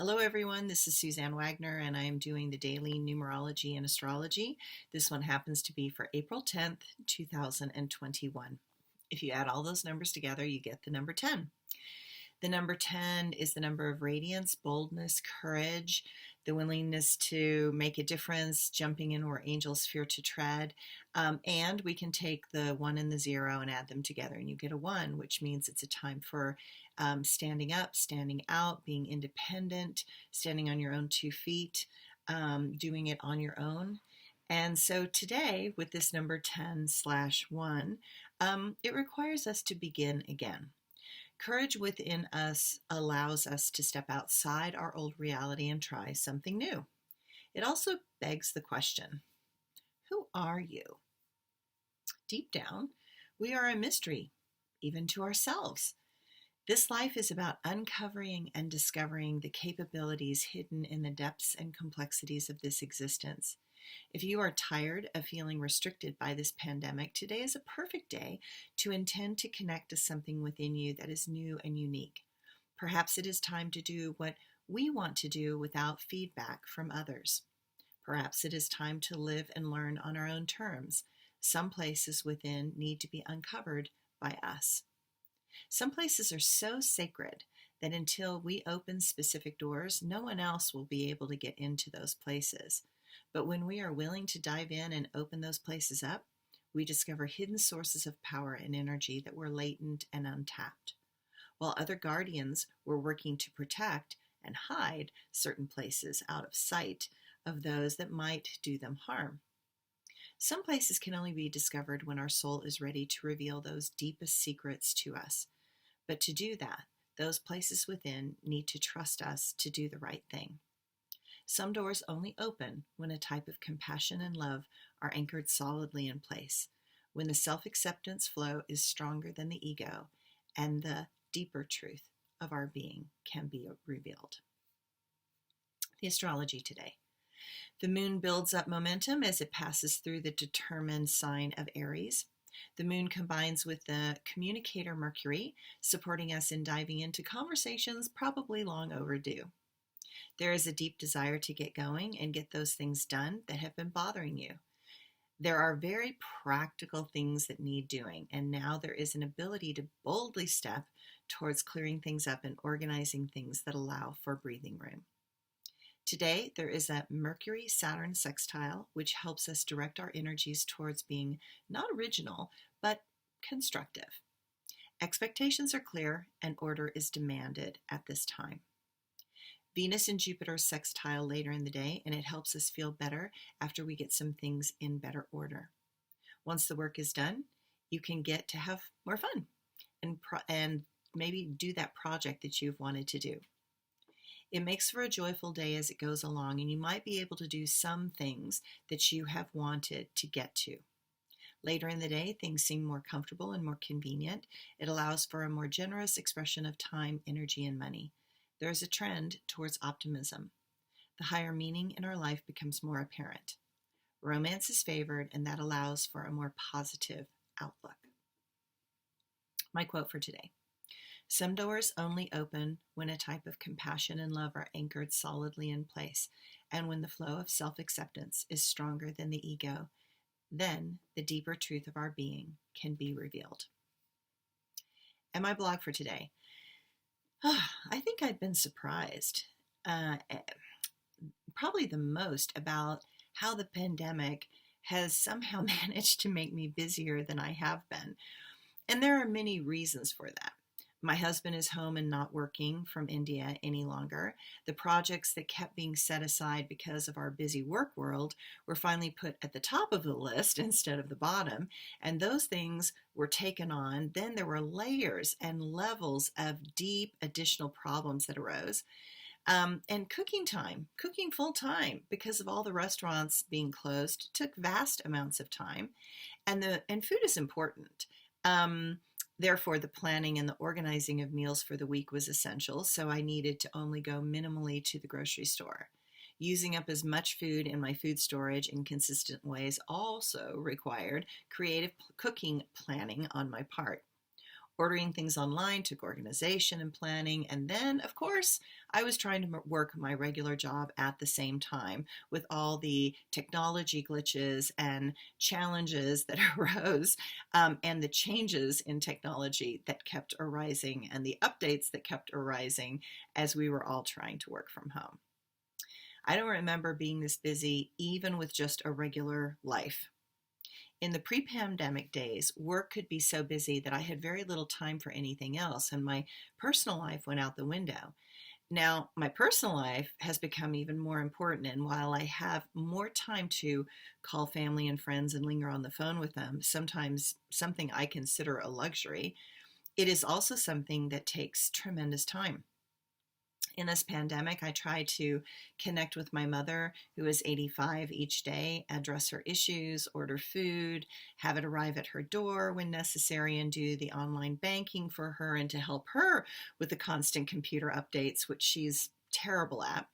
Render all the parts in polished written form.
Hello, everyone. This is Suzanne Wagner, and I am doing the daily Numerology and Astrology. This one happens to be for April 10th, 2021. If you add all those numbers together, you get the number 10. The number 10 is the number of radiance, boldness, courage, the willingness to make a difference, jumping in where angels fear to tread. And we can take the 1 and the 0 and add them together, and you get a 1, which means it's a time for standing up, standing out, being independent, standing on your own 2 feet, doing it on your own. And so today, with this number 10/1, it requires us to begin again. Courage within us allows us to step outside our old reality and try something new. It also begs the question, who are you? Deep down, we are a mystery, even to ourselves. This life is about uncovering and discovering the capabilities hidden in the depths and complexities of this existence. If you are tired of feeling restricted by this pandemic, today is a perfect day to intend to connect to something within you that is new and unique. Perhaps it is time to do what we want to do without feedback from others. Perhaps it is time to live and learn on our own terms. Some places within need to be uncovered by us. Some places are so sacred that until we open specific doors, no one else will be able to get into those places. But when we are willing to dive in and open those places up, we discover hidden sources of power and energy that were latent and untapped. While other guardians were working to protect and hide certain places out of sight of those that might do them harm. Some places can only be discovered when our soul is ready to reveal those deepest secrets to us. But to do that, those places within need to trust us to do the right thing. Some doors only open when a type of compassion and love are anchored solidly in place, when the self-acceptance flow is stronger than the ego, and the deeper truth of our being can be revealed. The astrology today. The moon builds up momentum as it passes through the determined sign of Aries. The moon combines with the communicator Mercury, supporting us in diving into conversations probably long overdue. There is a deep desire to get going and get those things done that have been bothering you. There are very practical things that need doing, and now there is an ability to boldly step towards clearing things up and organizing things that allow for breathing room. Today, there is a Mercury-Saturn sextile, which helps us direct our energies towards being not original, but constructive. Expectations are clear, and order is demanded at this time. Venus and Jupiter sextile later in the day, and it helps us feel better after we get some things in better order. Once the work is done, you can get to have more fun and maybe do that project that you've wanted to do. It makes for a joyful day as it goes along, and you might be able to do some things that you have wanted to get to. Later in the day, things seem more comfortable and more convenient. It allows for a more generous expression of time, energy, and money. There is a trend towards optimism. The higher meaning in our life becomes more apparent. Romance is favored, and that allows for a more positive outlook. My quote for today. Some doors only open when a type of compassion and love are anchored solidly in place, and when the flow of self-acceptance is stronger than the ego, then the deeper truth of our being can be revealed. And my blog for today. I think I've been surprised, probably the most, about how the pandemic has somehow managed to make me busier than I have been. And there are many reasons for that. My husband is home and not working from India any longer. The projects that kept being set aside because of our busy work world were finally put at the top of the list instead of the bottom, and those things were taken on. Then there were layers and levels of deep additional problems that arose. And cooking time, cooking full time because of all the restaurants being closed, took vast amounts of time, and food is important. Therefore, the planning and the organizing of meals for the week was essential, so I needed to only go minimally to the grocery store. Using up as much food in my food storage in consistent ways also required creative cooking planning on my part. Ordering things online took organization and planning. And then, of course, I was trying to work my regular job at the same time with all the technology glitches and challenges that arose, and the changes in technology that kept arising and the updates that kept arising as we were all trying to work from home. I don't remember being this busy even with just a regular life. In the pre-pandemic days, work could be so busy that I had very little time for anything else, and my personal life went out the window. Now, my personal life has become even more important, and while I have more time to call family and friends and linger on the phone with them, sometimes something I consider a luxury, it is also something that takes tremendous time. In this pandemic, I try to connect with my mother, who is 85, each day, address her issues, order food, have it arrive at her door when necessary, and do the online banking for her and to help her with the constant computer updates, which she's terrible at.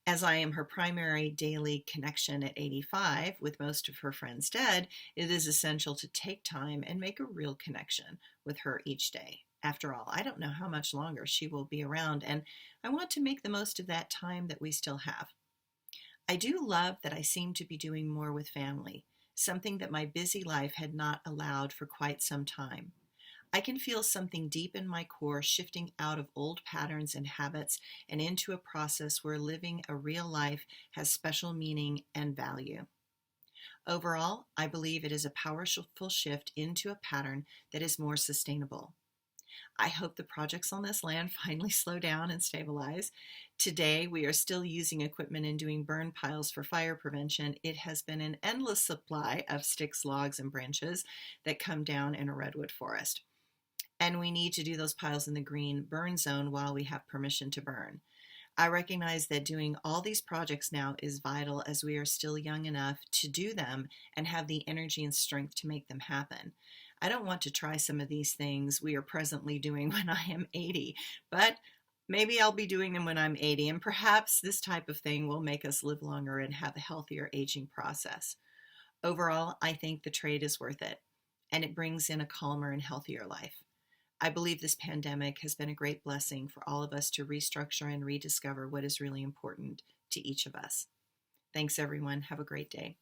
As I am her primary daily connection at 85, with most of her friends dead, it is essential to take time and make a real connection with her each day. After all, I don't know how much longer she will be around, and I want to make the most of that time that we still have. I do love that I seem to be doing more with family, something that my busy life had not allowed for quite some time. I can feel something deep in my core shifting out of old patterns and habits and into a process where living a real life has special meaning and value. Overall, I believe it is a powerful shift into a pattern that is more sustainable. I hope the projects on this land finally slow down and stabilize. Today, we are still using equipment and doing burn piles for fire prevention. It has been an endless supply of sticks, logs, and branches that come down in a redwood forest. And we need to do those piles in the green burn zone while we have permission to burn. I recognize that doing all these projects now is vital as we are still young enough to do them and have the energy and strength to make them happen. I don't want to try some of these things we are presently doing when I am 80, but maybe I'll be doing them when I'm 80, and perhaps this type of thing will make us live longer and have a healthier aging process. Overall, I think the trade is worth it, and it brings in a calmer and healthier life. I believe this pandemic has been a great blessing for all of us to restructure and rediscover what is really important to each of us. Thanks, everyone. Have a great day.